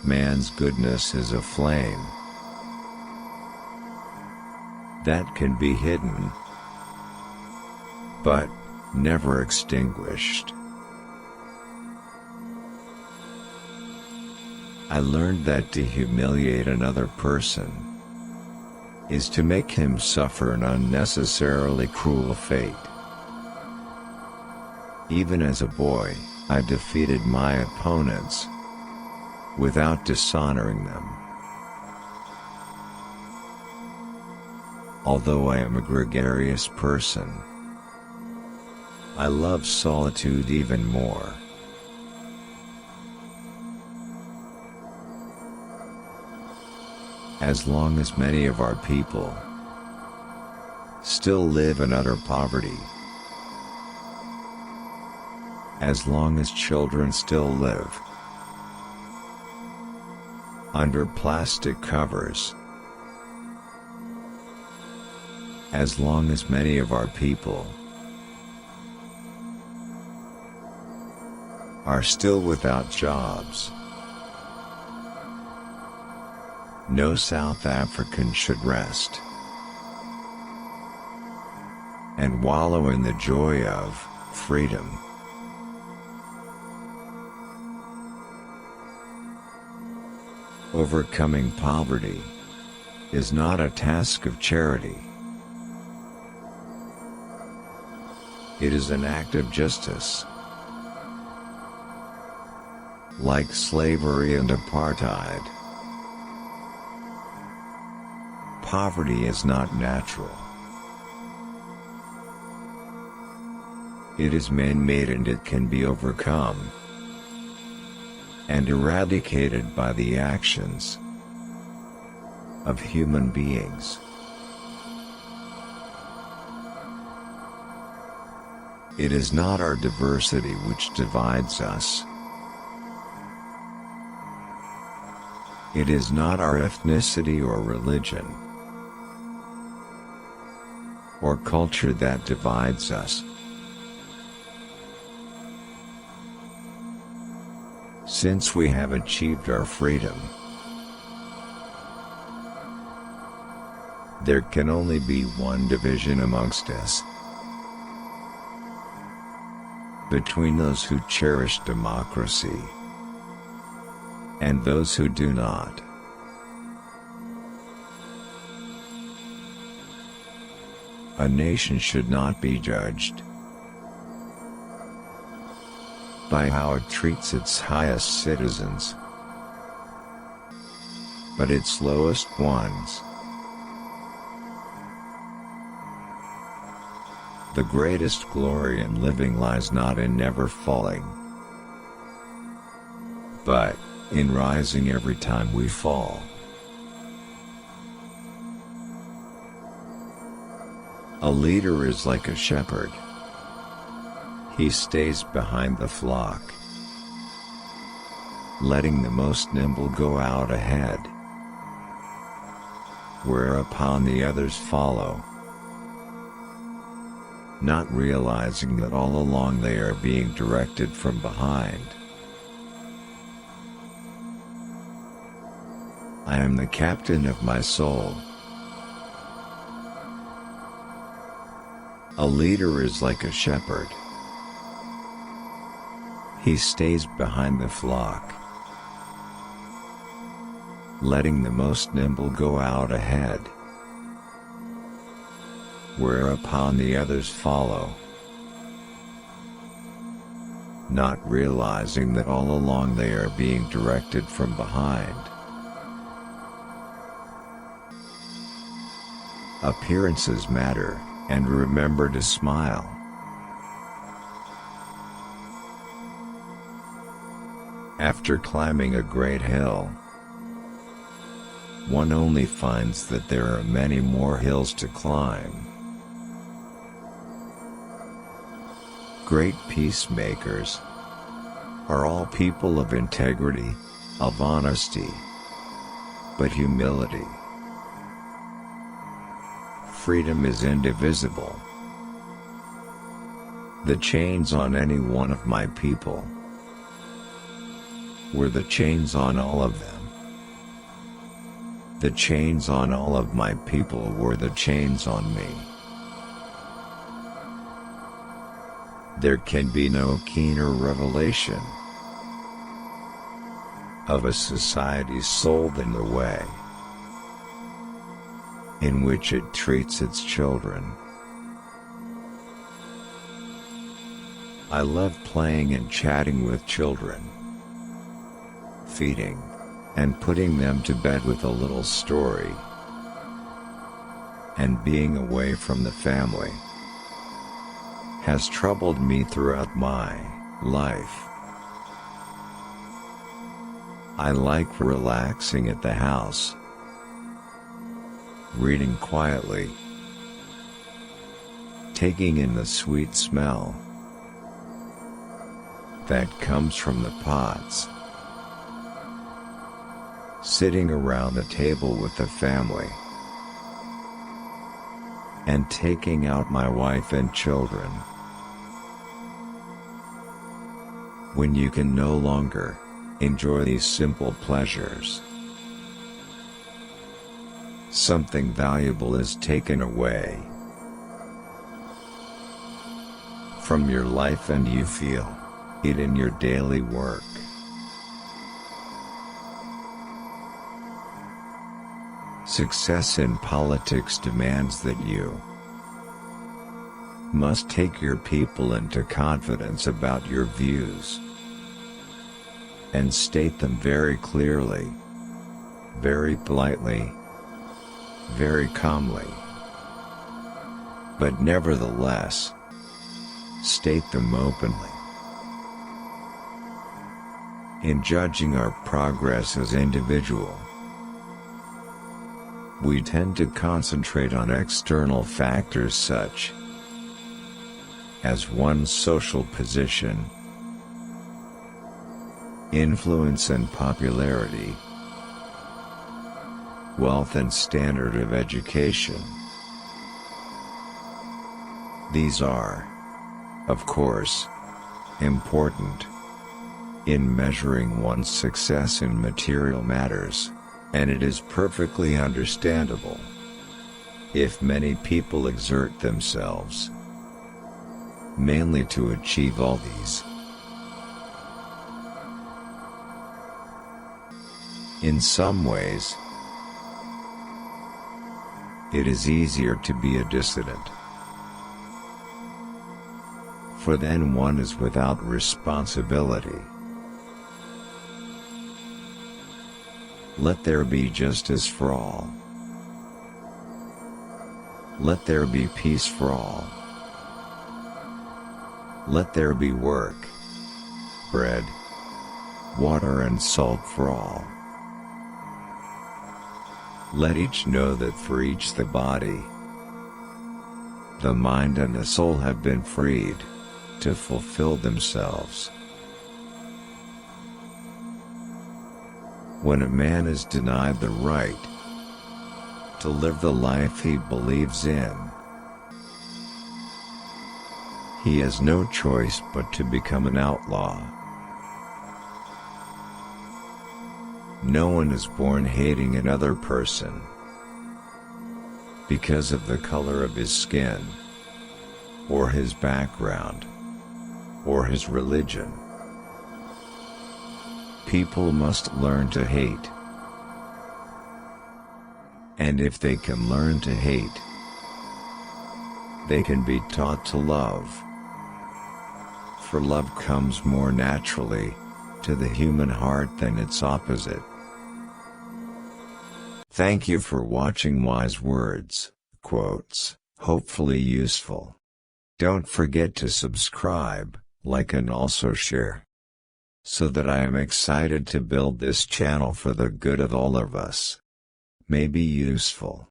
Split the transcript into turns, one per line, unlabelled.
Man's goodness is a flame that can be hidden, but never extinguished. I learned that to humiliate another person is to make him suffer an unnecessarily cruel fate. Even as a boy, I defeated my opponents without dishonoring them. Although I am a gregarious person, I love solitude even more. As long as many of our people still live in utter poverty, as long as children still live under plastic covers, as long as many of our people are still without jobs, no South African should rest and wallow in the joy of freedom. Overcoming poverty is not a task of charity. It is an act of justice. Like slavery and apartheid, poverty is not natural. It is man-made and it can be overcome and eradicated by the actions of human beings. It is not our diversity which divides us. It is not our ethnicity or religion or culture that divides us. Since we have achieved our freedom, there can only be one division amongst us: between those who cherish democracy and those who do not. A nation should not be judged by how it treats its highest citizens, but its lowest ones. The greatest glory in living lies not in never falling, but in rising every time we fall. A leader is like a shepherd. He stays behind the flock, letting the most nimble go out ahead, whereupon the others follow, not realizing that all along they are being directed from behind. I am the captain of my soul. A leader is like a shepherd. He stays behind the flock, letting the most nimble go out ahead, whereupon the others follow, not realizing that all along they are being directed from behind. Appearances matter, and remember to smile. After climbing a great hill, one only finds that there are many more hills to climb. Great peacemakers are all people of integrity, of honesty, but humility. Freedom is indivisible. The chains on any one of my people were the chains on all of them. The chains on all of my people were the chains on me. There can be no keener revelation of a society's soul than the way in which it treats its children. I love playing and chatting with children, feeding and putting them to bed with a little story, and being away from the family has troubled me throughout my life. I like relaxing at the house, reading quietly, taking in the sweet smell that comes from the pots, sitting around the table with the family, and taking out my wife and children. When you can no longer enjoy these simple pleasures, something valuable is taken away from your life, and you feel it in your daily work. Success in politics demands that you must take your people into confidence about your views and state them very clearly, very politely, very calmly, but nevertheless, state them openly. In judging our progress as individuals, we tend to concentrate on external factors such as one's social position, influence and popularity, wealth and standard of education. These are, of course, important in measuring one's success in material matters, and it is perfectly understandable if many people exert themselves mainly to achieve all these. In some ways, it is easier to be a dissident, for then one is without responsibility. Let there be justice for all. Let there be peace for all. Let there be work, bread, water and salt for all. Let each know that for each the body, the mind and the soul have been freed to fulfill themselves. When a man is denied the right to live the life he believes in, he has no choice but to become an outlaw. No one is born hating another person because of the color of his skin, or his background, or his religion. People must learn to hate. And if they can learn to hate, they can be taught to love. For love comes more naturally to the human heart than its opposite. Thank you for watching Wise Words, Quotes, hopefully useful. Don't forget to subscribe, like and also share, so that I am excited to build this channel for the good of all of us. May be useful.